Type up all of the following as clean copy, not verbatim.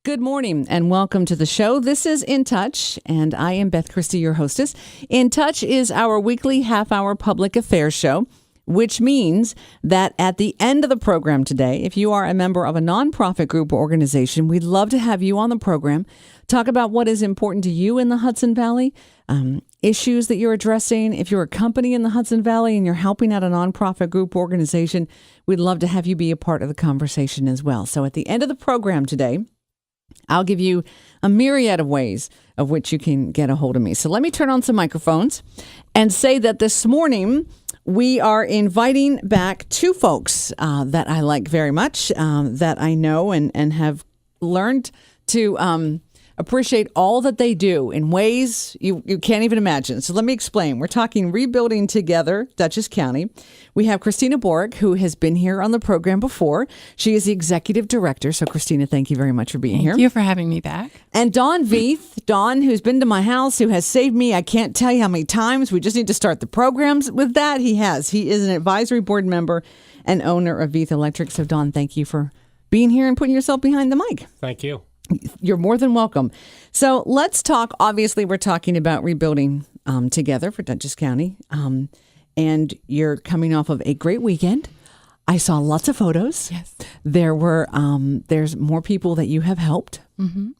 Good morning and welcome to the show. This is In Touch, and I am Beth Christy, your hostess. In Touch is our weekly half-hour public affairs show, which means that at the end of the program today, if you are a member of a nonprofit group or organization, we'd love to have you on the program. Talk about what is important to you in the Hudson Valley, issues that you're addressing. If you're a company in the Hudson Valley and you're helping out a nonprofit group or organization, we'd love to have you be a part of the conversation as well. So at the end of the program today, I'll give you a myriad of ways of which you can get a hold of me. So let me turn on some microphones and say that this morning we are inviting back two folks that I like very much, that I know and have learned to appreciate all that they do in ways you can't even imagine. So let me explain. We're talking Rebuilding Together Dutchess County. We have Christina Borg, who has been here on the program before. She is the executive director. So Christina, thank you very much for being here. Thank you for having me back. And Don Veith, Don, who's been to my house, who has saved me. I can't tell you how many times. We just need to start the programs with that. He has. He is an advisory board member and owner of Veith Electric. So Don, thank you for being here and putting yourself behind the mic. Thank you. You're more than welcome. So let's talk. Obviously, we're talking about rebuilding together for Dutchess County. And you're coming off of a great weekend. I saw lots of photos. Yes. There's more people that you have helped. Mm-hmm.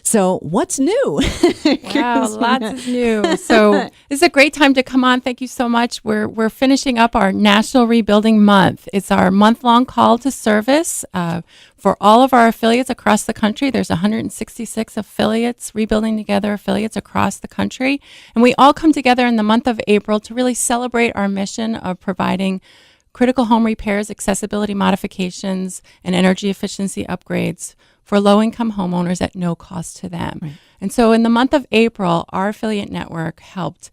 So what's new? Wow, lots is new. So it's a great time to come on. Thank you so much. We're finishing up our National Rebuilding Month. It's our month-long call to service for all of our affiliates across the country. There's 166 affiliates, Rebuilding Together affiliates across the country. And we all come together in the month of April to really celebrate our mission of providing critical home repairs, accessibility modifications, and energy efficiency upgrades for low-income homeowners at no cost to them. Right. And so in the month of April, our affiliate network helped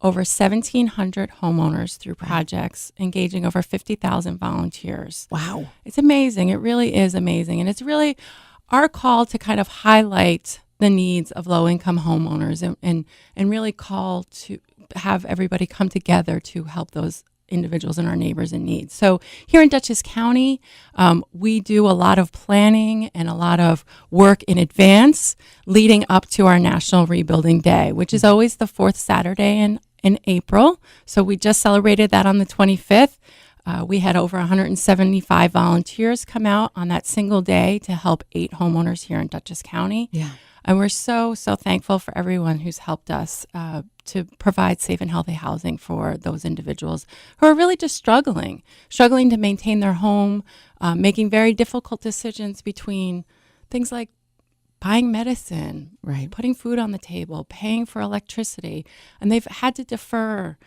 over 1,700 homeowners through projects, engaging over 50,000 volunteers. Wow. It's amazing. It really is amazing. And it's really our call to kind of highlight the needs of low-income homeowners and really call to have everybody come together to help those individuals and our neighbors in need. So here in Dutchess County, we do a lot of planning and a lot of work in advance leading up to our National Rebuilding Day, which is always the fourth Saturday in April. So we just celebrated that on the 25th. We had over 175 volunteers come out on that single day to help 8 homeowners here in Dutchess County. Yeah. And we're so thankful for everyone who's helped us to provide safe and healthy housing for those individuals who are really just struggling to maintain their home, making very difficult decisions between things like buying medicine, right, putting food on the table, paying for electricity. And they've had to defer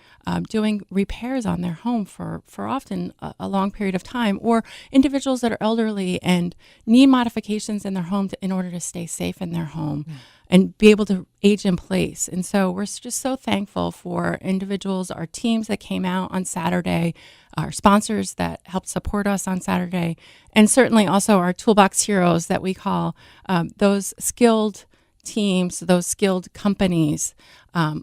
doing repairs on their home for often a long period of time, or individuals that are elderly and need modifications in their home in order to stay safe in their home and be able to age in place. And so we're just so thankful for individuals, our teams that came out on Saturday, our sponsors that helped support us on Saturday, and certainly also our toolbox heroes that we call those skilled teams, those skilled companies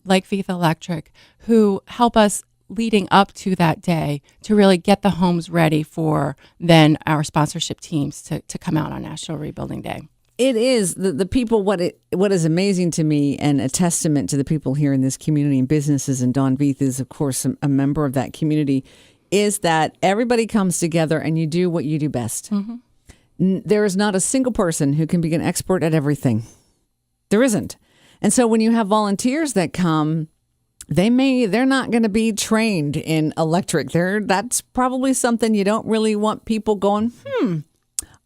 like Veith Electric, who help us leading up to that day to really get the homes ready for then our sponsorship teams to come out on National Rebuilding Day. It is the people. What is amazing to me, and a testament to the people here in this community and businesses, and Don Veith is, of course, a member of that community, is that everybody comes together and you do what you do best. Mm-hmm. There is not a single person who can be an expert at everything. There isn't. And so when you have volunteers that come, they're not going to be trained in electric. That's probably something you don't really want people going,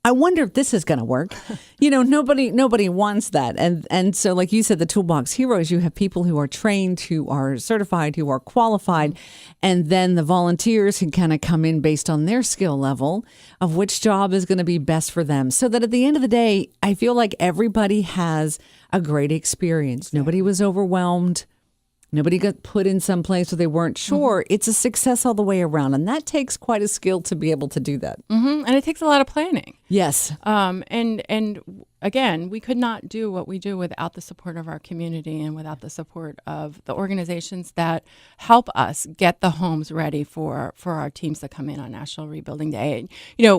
I wonder if this is going to work. Nobody wants that. And so, like you said, the toolbox heroes, you have people who are trained, who are certified, who are qualified. And then the volunteers can kind of come in based on their skill level of which job is going to be best for them. So that at the end of the day, I feel like everybody has a great experience. Nobody was overwhelmed. Nobody got put in some place where they weren't sure. Mm-hmm. It's a success all the way around. And that takes quite a skill to be able to do that. Mm-hmm. And it takes a lot of planning. Yes. And again, we could not do what we do without the support of our community and without the support of the organizations that help us get the homes ready for our teams that come in on National Rebuilding Day. And,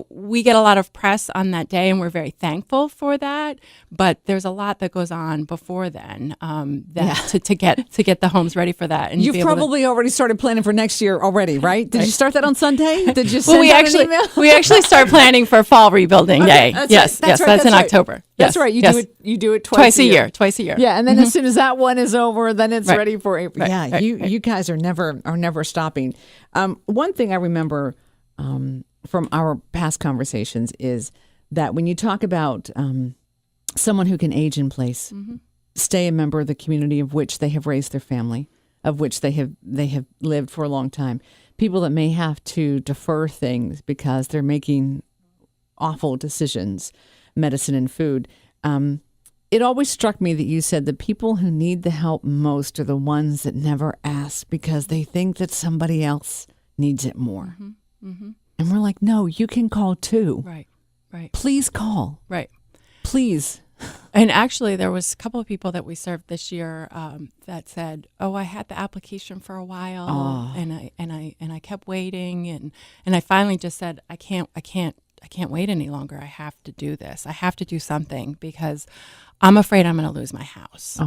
we get a lot of press on that day, and we're very thankful for that. But there's a lot that goes on before then to get the homes ready for that. And you've probably already started planning for next year already, right? Did you start that on Sunday? Did you send an email? We actually start planning for Fall Rebuilding Day. Yes, that's in October. That's right. You do it twice a year. Yeah, and then as soon as that one is over, then it's ready for April. You guys are never stopping. One thing I remember from our past conversations is that when you talk about someone who can age in place, stay a member of the community of which they have raised their family, of which they have lived for a long time, people that may have to defer things because they're making awful decisions, medicine and food. It always struck me that you said the people who need the help most are the ones that never ask because they think that somebody else needs it more. And we're like, no, you can call too. Right. Please call. Right. Please. And actually, there was a couple of people that we served this year that said, "Oh, I had the application for a while, and I kept waiting, and I finally just said, I can't wait any longer. I have to do this. I have to do something because I'm afraid I'm going to lose my house.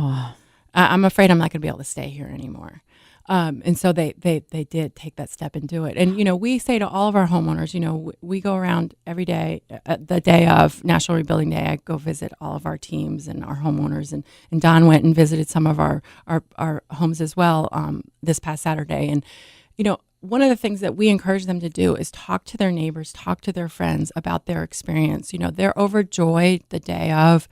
I'm afraid I'm not going to be able to stay here anymore." And so they did take that step and do it. And, we say to all of our homeowners, we go around every day, the day of National Rebuilding Day, I go visit all of our teams and our homeowners. And Don went and visited some of our homes as well this past Saturday. And, one of the things that we encourage them to do is talk to their neighbors, talk to their friends about their experience. They're overjoyed the day of.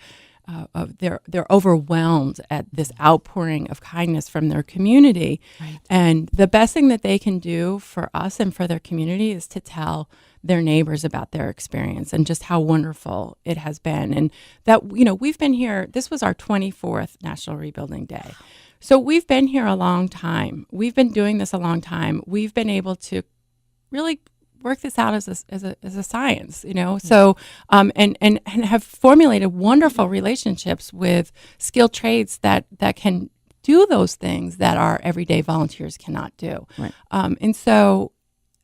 They're overwhelmed at this outpouring of kindness from their community. Right. And the best thing that they can do for us and for their community is to tell their neighbors about their experience and just how wonderful it has been. And that, we've been here, this was our 24th National Rebuilding Day. So we've been here a long time. We've been doing this a long time. We've been able to really work this out as a science, So and have formulated wonderful relationships with skilled trades that can do those things that our everyday volunteers cannot do. Right. And so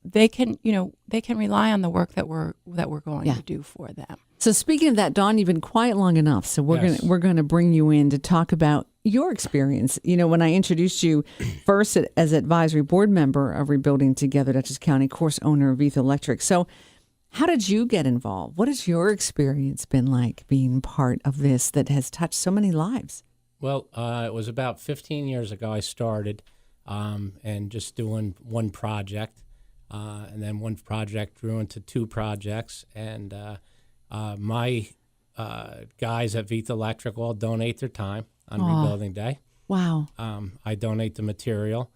they can rely on the work that we're going to do for them. So speaking of that, Dawn, you've been quiet long enough, so we're gonna bring you in to talk about your experience. When I introduced you first as advisory board member of Rebuilding Together Dutchess County, course owner of Beth Electric. So how did you get involved? What has your experience been like being part of this that has touched so many lives? Well, it was about 15 years ago I started and just doing one project. And then one project grew into two projects. And my guys at Beth Electric all donate their time on Rebuilding Day. Wow. I donate the material.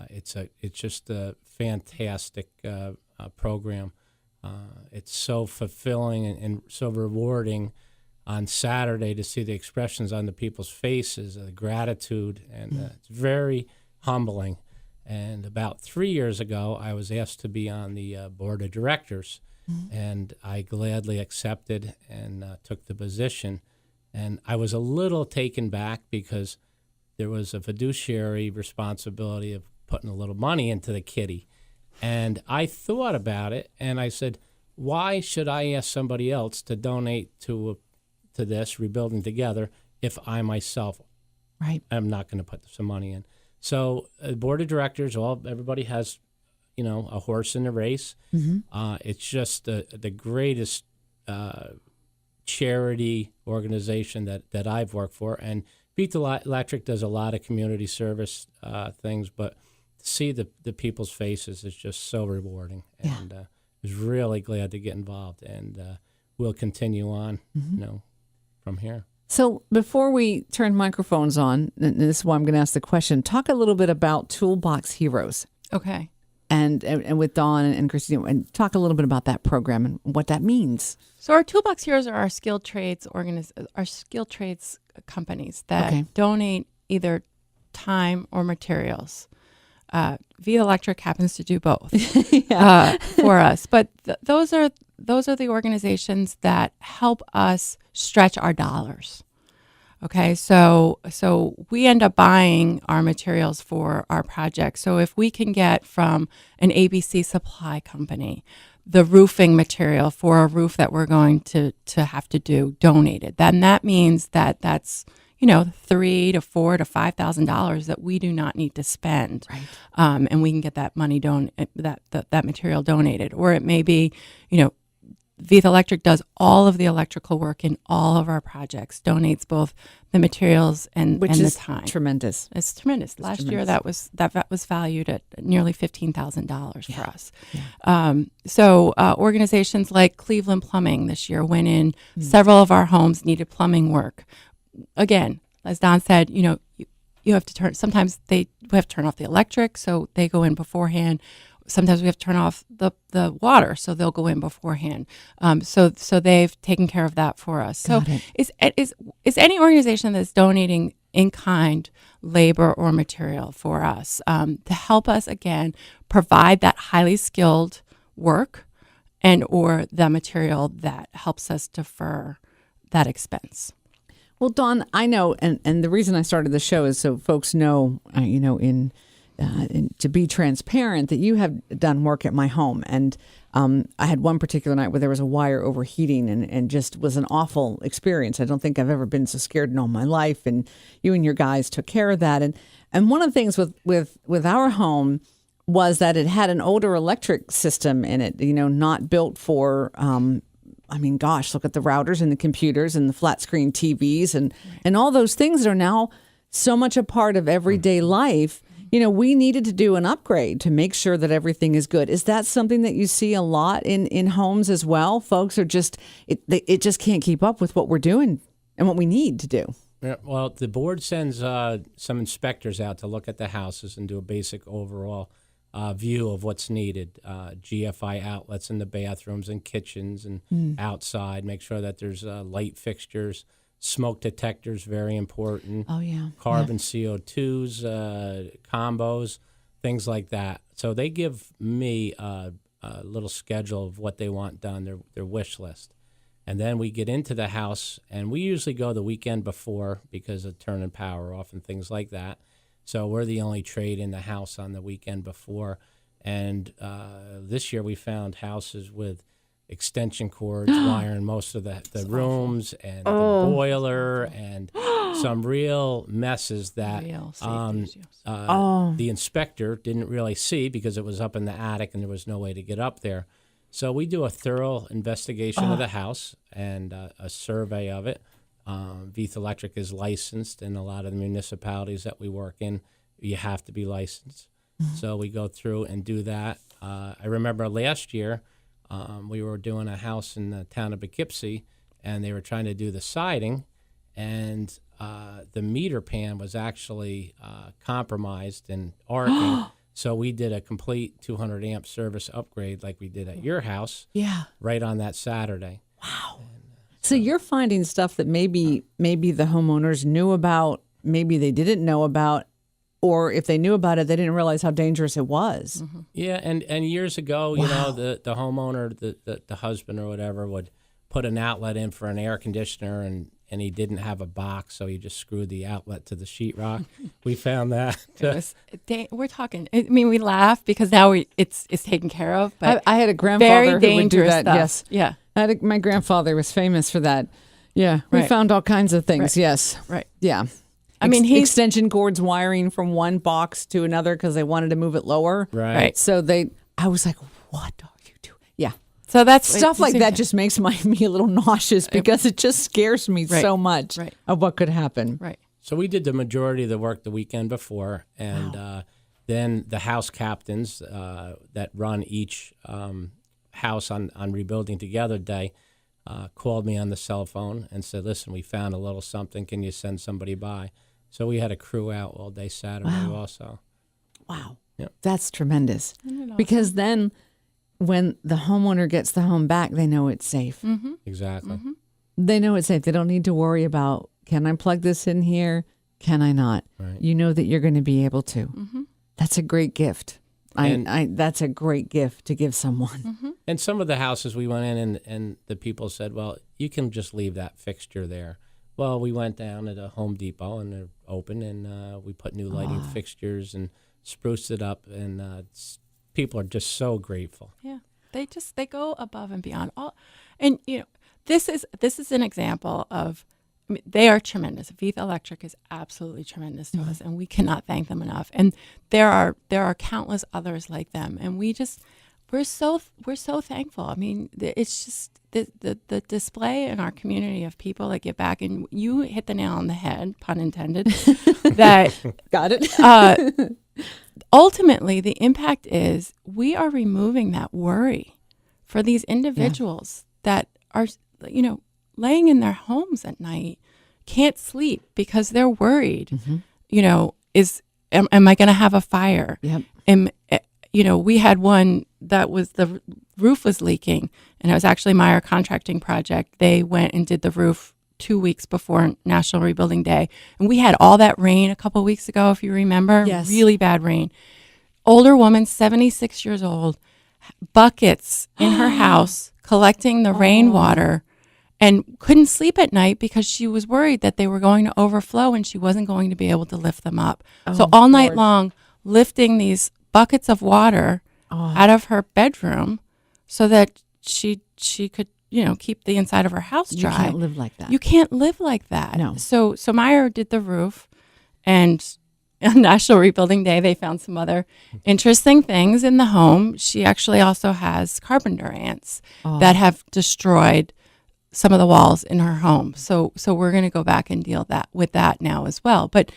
It's just a fantastic program. It's so fulfilling and so rewarding on Saturday to see the expressions on the people's faces, the gratitude, and it's very humbling. And about 3 years ago, I was asked to be on the board of directors, and I gladly accepted and took the position. And I was a little taken back because there was a fiduciary responsibility of putting a little money into the kitty. And I thought about it, and I said, why should I ask somebody else to donate to this, Rebuilding Together, if I myself am not going to put some money in? So the board of directors, everybody has, a horse in the race. It's just the greatest charity organization that I've worked for. And Beth Electric does a lot of community service things, but to see the people's faces is just so rewarding. And I was really glad to get involved. And we'll continue on, from here. So before we turn microphones on, and this is why I'm going to ask the question, talk a little bit about Toolbox Heroes. Okay. And with Dawn and Christy, and talk a little bit about that program and what that means. So our Toolbox Heroes are our skilled trades companies that donate either time or materials Via Electric happens to do both Yeah. for us. But those are the organizations that help us stretch our dollars. Okay, so we end up buying our materials for our projects. So if we can get from an ABC supply company the roofing material for a roof that we're going to have to do donated, then that means that's $3,000 to $4,000 to $5,000 that we do not need to spend, Right. And we can get that money that material donated. Or it may be, Vith Electric does all of the electrical work in all of our projects, donates both the materials and the time. Tremendous. It's tremendous. Last year that was valued at nearly $15,000 for us. Yeah. So organizations like Cleveland Plumbing this year went in. Several of our homes needed plumbing work. Again, as Don said, you have to turn. Sometimes we have to turn off the electric, so they go in beforehand. Sometimes we have to turn off the water, so they'll go in beforehand. So they've taken care of that for us. So is any organization that's donating in kind labor or material for us to help us again provide that highly skilled work and or the material that helps us defer that expense. Well, Dawn, I know, and the reason I started the show is so folks know, to be transparent, that you have done work at my home. And I had one particular night where there was a wire overheating and just was an awful experience. I don't think I've ever been so scared in all my life. And you and your guys took care of that. And one of the things with our home was that it had an older electric system in it, not built for look at the routers and the computers and the flat screen TVs and all those things that are now so much a part of everyday life. We needed to do an upgrade to make sure that everything is good. Is that something that you see a lot in homes as well? Folks are it just can't keep up with what we're doing and what we need to do. Yeah, well, the board sends some inspectors out to look at the houses and do a basic overall view of what's needed. GFI outlets in the bathrooms and kitchens and outside. Make sure that there's light fixtures. Smoke detectors, very important. Oh, yeah. Carbon CO2s, combos, things like that. So they give me a little schedule of what they want done, their wish list. And then we get into the house, and we usually go the weekend before because of turning power off and things like that. So we're the only trade in the house on the weekend before. And this year we found houses with extension cords wiring most of the rooms and the boiler and some real messes that the inspector didn't really see because it was up in the attic and there was no way to get up there. So we do a thorough investigation of the house and a survey of it. Vith Electric is licensed in a lot of the municipalities that we work in. You have to be licensed. So we go through and do that. I remember last year, we were doing a house in the town of Poughkeepsie, and they were trying to do the siding, and the meter pan was actually compromised and arcing. So we did a complete 200 amp service upgrade like we did at your house. Yeah. Right on that Saturday. Wow. So you're finding stuff that maybe the homeowners knew about, maybe they didn't know about, or if they knew about it, they didn't realize how dangerous it was. Mm-hmm. Yeah, and years ago, the homeowner, the husband or whatever, would put an outlet in for an air conditioner, and he didn't have a box, so he just screwed the outlet to the sheetrock. We found that. We're talking. I mean, we laugh because now it's taken care of. But I had a grandfather very who would do that. stuff. Yes. Yeah. My grandfather was famous for that. Yeah. We found all kinds of things. Right. Yes. Right. Yeah. I mean, extension cords wiring from one box to another because they wanted to move it lower. Right. So I was like, what are you doing? Yeah. So that's stuff like that just makes me a little nauseous because it just scares me so much of what could happen. Right. So we did the majority of the work the weekend before, and then the house captains that run each house on Rebuilding Together Day called me on the cell phone and said, listen, we found a little something. Can you send somebody by? So we had a crew out all day Saturday also. Wow. Yep. That's tremendous. Because then when the homeowner gets the home back, they know it's safe. Mm-hmm. Exactly. Mm-hmm. They know it's safe. They don't need to worry about, can I plug this in here? Can I not? Right. You know that you're going to be able to. Mm-hmm. That's a great gift. That's a great gift to give someone. Mm-hmm. And some of the houses we went in and the people said, well, you can just leave that fixture there. Well, we went down at a Home Depot and they're open, and we put new lighting fixtures and spruced it up, and people are just so grateful. Yeah, they go above and beyond. And this is an example of, I mean, they are tremendous. Viva Electric is absolutely tremendous to us, and we cannot thank them enough. And there are countless others like them, and we're so thankful. I mean, it's just the display in our community of people that give back, and you hit the nail on the head, pun intended. That got it. Ultimately, the impact is we are removing that worry for these individuals that are, laying in their homes at night, can't sleep because they're worried. Am I going to have a fire? Yep. We had one that was, the roof was leaking, and it was actually Meyer Contracting Project. They went and did the roof 2 weeks before National Rebuilding Day. And we had all that rain a couple of weeks ago, if you remember. Yes. Really bad rain. Older woman, 76 years old, buckets in her house collecting the rainwater, and couldn't sleep at night because she was worried that they were going to overflow and she wasn't going to be able to lift them up. So all night long, lifting these buckets of water out of her bedroom so that she could, keep the inside of her house dry. You can't live like that. You can't live like that. No. So Meyer did the roof, and on National Rebuilding Day, they found some other interesting things in the home. She actually also has carpenter ants that have destroyed some of the walls in her home. So we're going to go back and deal with that now as well. But,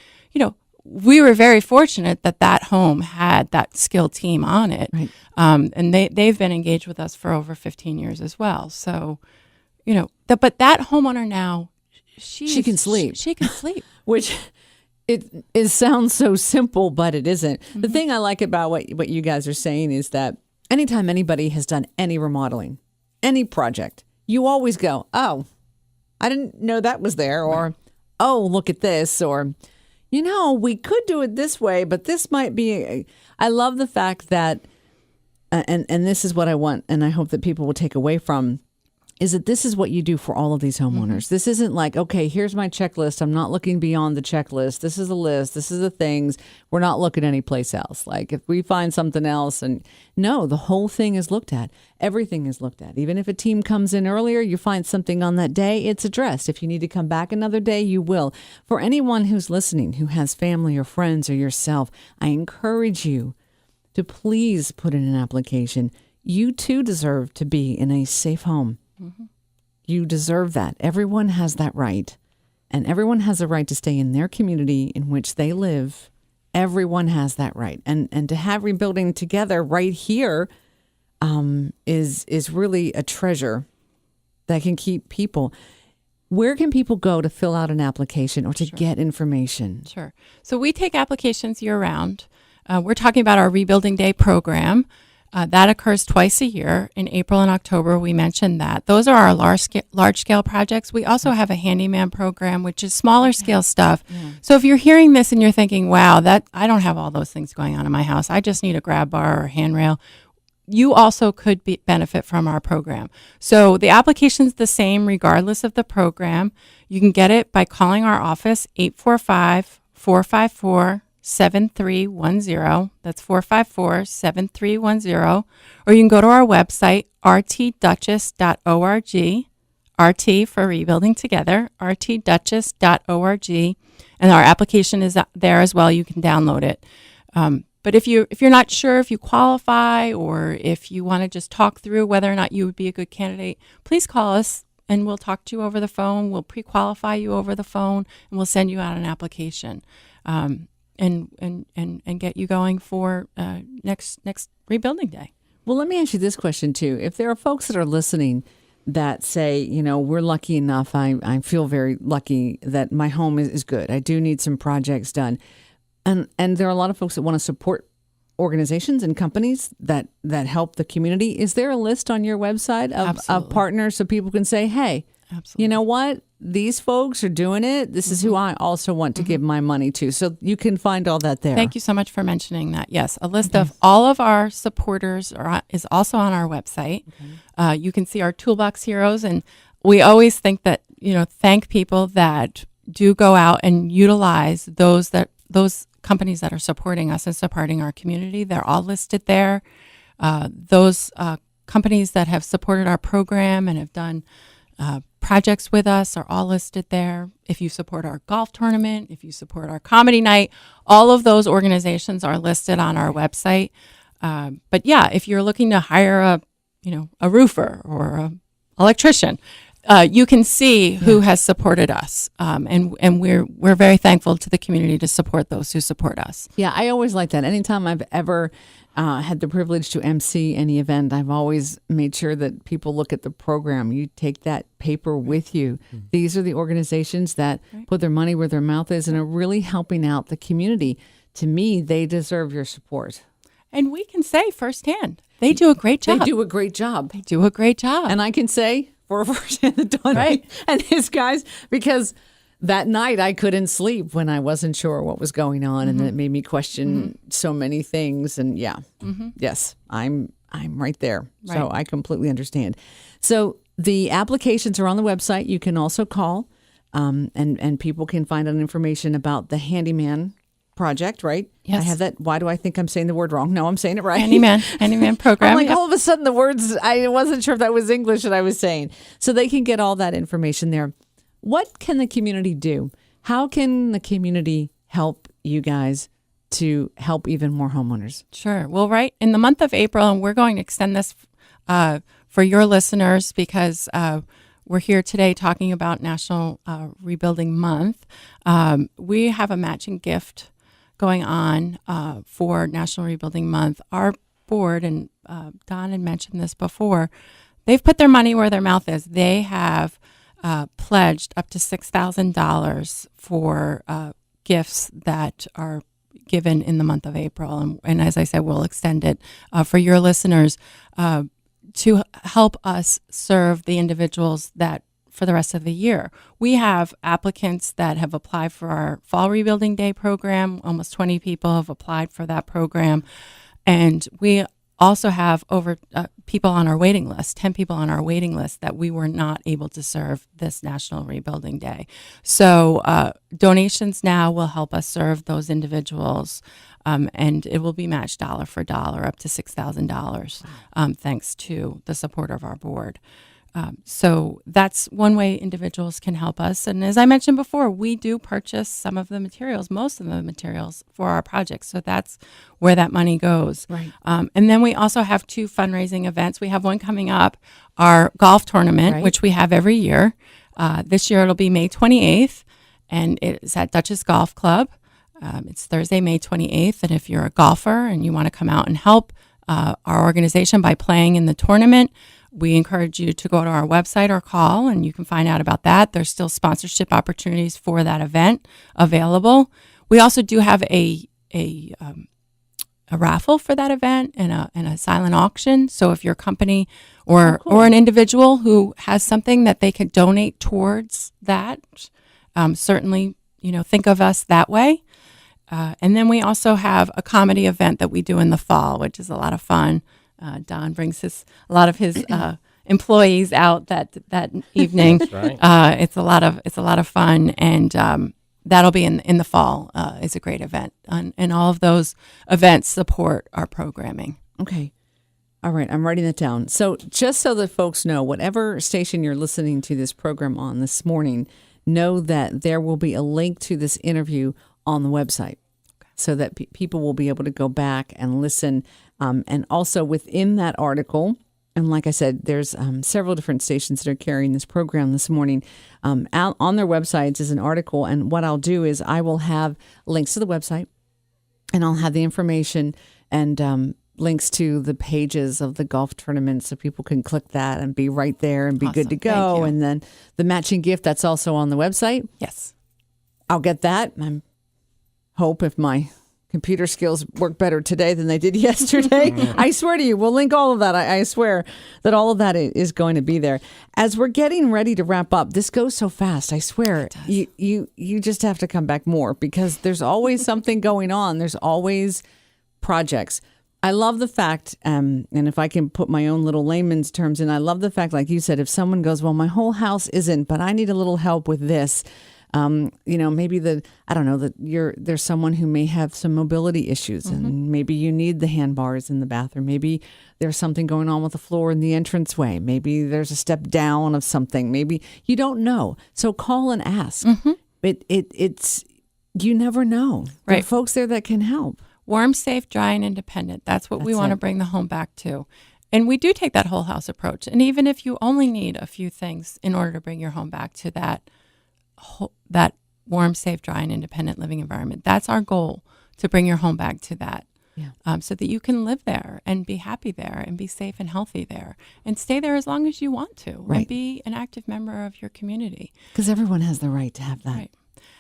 we were very fortunate that home had that skilled team on it. Right. And they've been engaged with us for over 15 years as well. So, but that homeowner now, she can sleep. She can sleep. Which it sounds so simple, but it isn't. Mm-hmm. The thing I like about what you guys are saying is that anytime anybody has done any remodeling, any project, you always go, oh, I didn't know that was there, or, oh, look at this, or, we could do it this way, but this might be. I love the fact that, and this is what I want, and I hope that people will take away from, is that this is what you do for all of these homeowners. Mm-hmm. This isn't like, okay, here's my checklist. I'm not looking beyond the checklist. This is a list. This is the things. We're not looking anyplace else. Like if we find something else, and no, the whole thing is looked at. Everything is looked at. Even if a team comes in earlier, you find something on that day, it's addressed. If you need to come back another day, you will. For anyone who's listening, who has family or friends or yourself, I encourage you to please put in an application. You too deserve to be in a safe home. Mm-hmm. You deserve that. Everyone has that right. And everyone has a right to stay in their community in which they live. Everyone has that right. And to have Rebuilding Together right here is really a treasure that can keep people. Where can people go to fill out an application or to get information? Sure. So we take applications year-round. We're talking about our Rebuilding Day program. That occurs twice a year. In April and October, we mentioned that. Those are our large-scale projects. We also have a handyman program, which is smaller-scale stuff. Yeah. So if you're hearing this and you're thinking, wow, I don't have all those things going on in my house. I just need a grab bar or handrail. You also could benefit from our program. So the application's the same regardless of the program. You can get it by calling our office, 845-454-7310. That's 454-7310. Or you can go to our website, rtdutchess.org, RT for Rebuilding Together, rtdutchess.org. And our application is there as well. You can download it. But if you're not sure if you qualify, or if you want to just talk through whether or not you would be a good candidate, please call us and we'll talk to you over the phone. We'll pre-qualify you over the phone, and we'll send you out an application. And get you going for next Rebuilding Day. Well, let me ask you this question too. If there are folks that are listening that say, we're lucky enough, I feel very lucky that my home is good. I do need some projects done. And there are a lot of folks that want to support organizations and companies that help the community. Is there a list on your website of partners so people can say, hey, Absolutely. You know what? These folks are doing it. This is who I also want to give my money to. So you can find all that there. Thank you so much for mentioning that. Yes, a list of all of our supporters is also on our website. You can see our toolbox heroes, and we always think that, thank people that do go out and utilize those companies that are supporting us and supporting our community. They're all listed there. Those companies that have supported our program and have done projects with us are all listed there. If you support our golf tournament, if you support our comedy night, all of those organizations are listed on our website. But yeah, if you're looking to hire a roofer or an electrician, you can see who has supported us, and we're very thankful to the community to support those who support us. Yeah, I always like that. Anytime I've ever had the privilege to MC any event, I've always made sure that people look at the program. You take that paper with you. These are the organizations that put their money where their mouth is and are really helping out the community. To me, they deserve your support. And we can say firsthand, they do a great job. They do a great job. They do a great job. And I can say for firsthand, Don and his guys, because that night I couldn't sleep when I wasn't sure what was going on, and it made me question so many things. And yes, I'm right there. Right. So I completely understand. So the applications are on the website. You can also call, and people can find out information about the handyman project, right? Yes. I have that. Why do I think I'm saying the word wrong? No, I'm saying it right. Handyman program. I'm like, all of a sudden the words, I wasn't sure if that was English that I was saying. So they can get all that information there. What can the community do? How can the community help you guys to help even more homeowners? Sure. Well, right in the month of April, and we're going to extend this for your listeners because we're here today talking about National Rebuilding Month. We have a matching gift going on for National Rebuilding Month. Our board, and Don had mentioned this before, they've put their money where their mouth is. They have pledged up to $6,000 for gifts that are given in the month of April. And as I said, we'll extend it for your listeners to help us serve the individuals that for the rest of the year. We have applicants that have applied for our Fall Rebuilding Day program. Almost 20 people have applied for that program. And we also have over people on our waiting list, 10 people on our waiting list that we were not able to serve this National Rebuilding Day. So donations now will help us serve those individuals, and it will be matched dollar for dollar up to $6,000, thanks to the support of our board. So that's one way individuals can help us. And as I mentioned before, we do purchase some of the materials, most of the materials for our projects. So that's where that money goes. Right. And then we also have 2 fundraising events. We have one coming up, our golf tournament, which we have every year. This year it'll be May 28th, and it's at Dutchess Golf Club. It's Thursday, May 28th. And if you're a golfer and you want to come out and help our organization by playing in the tournament, we encourage you to go to our website or call, and you can find out about that. There's still sponsorship opportunities for that event available. We also do have a raffle for that event and a silent auction. So if your company or an individual who has something that they could donate towards that, certainly think of us that way. And then we also have a comedy event that we do in the fall, which is a lot of fun. Don brings a lot of his employees out that evening. That's right. It's a lot of fun, and that'll be in the fall. It's a great event, and all of those events support our programming. Okay. All right. I'm writing that down. So just so that folks know, whatever station you're listening to this program on this morning, know that there will be a link to this interview on the website so that people will be able to go back and listen. And also within that article, and like I said, there's several different stations that are carrying this program this morning. Out on their websites is an article, and what I'll do is I will have links to the website, and I'll have the information and links to the pages of the golf tournament so people can click that and be right there and be Awesome. good to go. Thank you. And then the matching gift, that's also on the website. Yes. I'll get that. I hope if my computer skills work better today than they did yesterday. I swear to you, we'll link all of that. I swear that all of that is going to be there. As we're getting ready to wrap up, this goes so fast. I swear, you just have to come back more because there's always something going on. There's always projects. I love the fact, and if I can put my own little layman's terms in, I love the fact, like you said, if someone goes, well, my whole house isn't, but I need a little help with this. Maybe there's someone who may have some mobility issues and maybe you need the handbars in the bathroom. Maybe there's something going on with the floor in the entranceway. Maybe there's a step down of something. Maybe you don't know. So call and ask. It's you never know. There are folks there that can help. Warm, safe, dry, and independent. That's what we want to bring the home back to. And we do take that whole house approach. And even if you only need a few things in order to bring your home back to that warm, safe, dry, and independent living environment, that's our goal, to bring your home back to that. Yeah. So that you can live there and be happy there and be safe and healthy there and stay there as long as you want to and be an active member of your community. Because everyone has the right to have that. Right.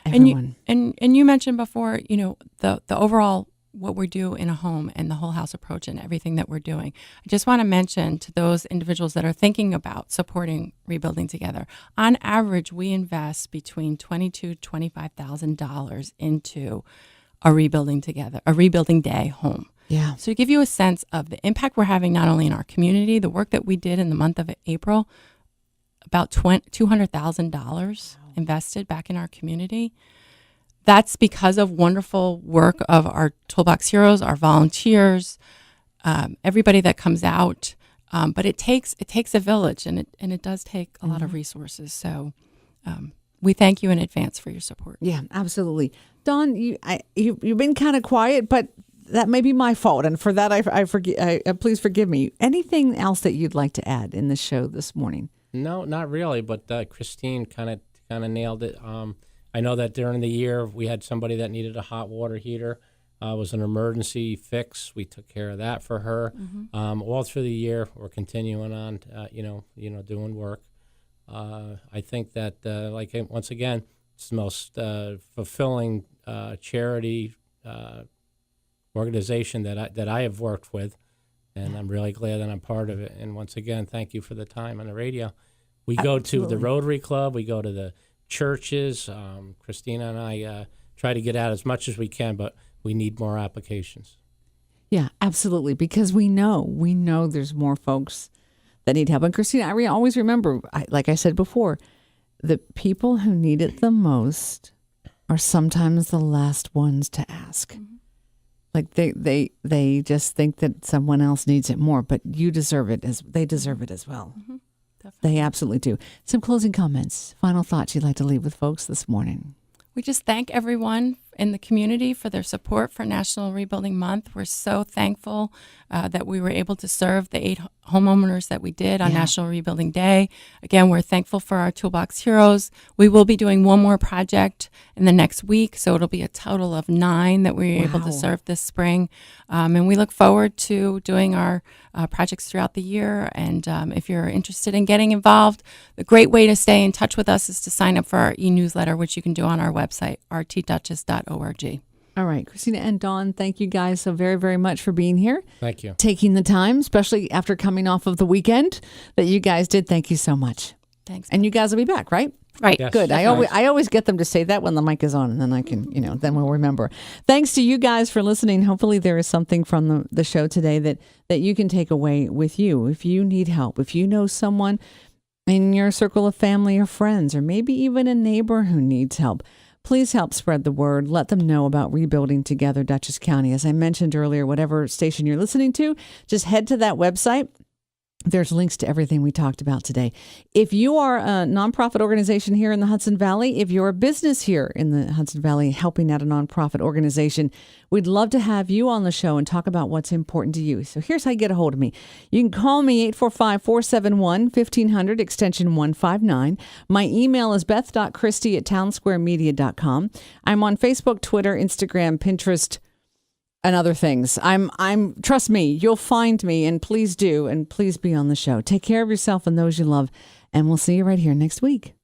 Everyone. And you mentioned before, the overall what we do in a home and the whole house approach and everything that we're doing. I just want to mention to those individuals that are thinking about supporting Rebuilding Together, on average, we invest between $22,000 to $25,000 into a Rebuilding Day home. Yeah. So to give you a sense of the impact we're having not only in our community, the work that we did in the month of April, about $200,000 invested back in our community. That's because of wonderful work of our Toolbox Heroes, our volunteers, everybody that comes out. But it takes a village, and it does take a lot of resources. So we thank you in advance for your support. Yeah, absolutely. Dawn, you've been kind of quiet, but that may be my fault, and for that please forgive me. Anything else that you'd like to add in the show this morning? No, not really. But Christine kind of nailed it. I know that during the year we had somebody that needed a hot water heater. It was an emergency fix. We took care of that for her. All through the year, we're continuing on, doing work. I think that, once again, it's the most fulfilling charity organization that I have worked with, and I'm really glad that I'm part of it. And once again, thank you for the time on the radio. We go to the Rotary Club. We go to the churches. Christina and I try to get out as much as we can, but we need more applications. Yeah, absolutely, because we know there's more folks that need help. And Christina, I always remember, like I said before, the people who need it the most are sometimes the last ones to ask. Like they just think that someone else needs it more, but you deserve it they deserve it as well. They absolutely do. Some closing comments, final thoughts you'd like to leave with folks this morning? We just thank everyone in the community for their support for National Rebuilding Month. We're so thankful that we were able to serve the 8 homeowners that we did on National Rebuilding Day. Again, we're thankful for our Toolbox Heroes. We will be doing one more project in the next week, so it'll be a total of 9 that we were able to serve this spring. And we look forward to doing our projects throughout the year. And if you're interested in getting involved, the great way to stay in touch with us is to sign up for our e-newsletter, which you can do on our website, rtdutchess.org. All right, Christina and Dawn, thank you guys so very, very much for being here. Thank you. Taking the time, especially after coming off of the weekend that you guys did. Thank you so much. Thanks. And you guys will be back, right? Right. Yes. Good. I always get them to say that when the mic is on, and then I can, then we'll remember. Thanks to you guys for listening. Hopefully there is something from the show today that you can take away with you. If you need help, if you know someone in your circle of family or friends, or maybe even a neighbor who needs help, please help spread the word. Let them know about Rebuilding Together Dutchess County. As I mentioned earlier, whatever station you're listening to, just head to that website. There's links to everything we talked about today. If you are a nonprofit organization here in the Hudson Valley, if you're a business here in the Hudson Valley helping out a nonprofit organization, we'd love to have you on the show and talk about what's important to you. So here's how you get a hold of me. You can call me 845-471-1500, extension 159. My email is beth.christy@townsquaremedia.com. I'm on Facebook, Twitter, Instagram, Pinterest, and other things. I'm trust me, you'll find me, and please do, and please be on the show. Take care of yourself and those you love, and we'll see you right here next week.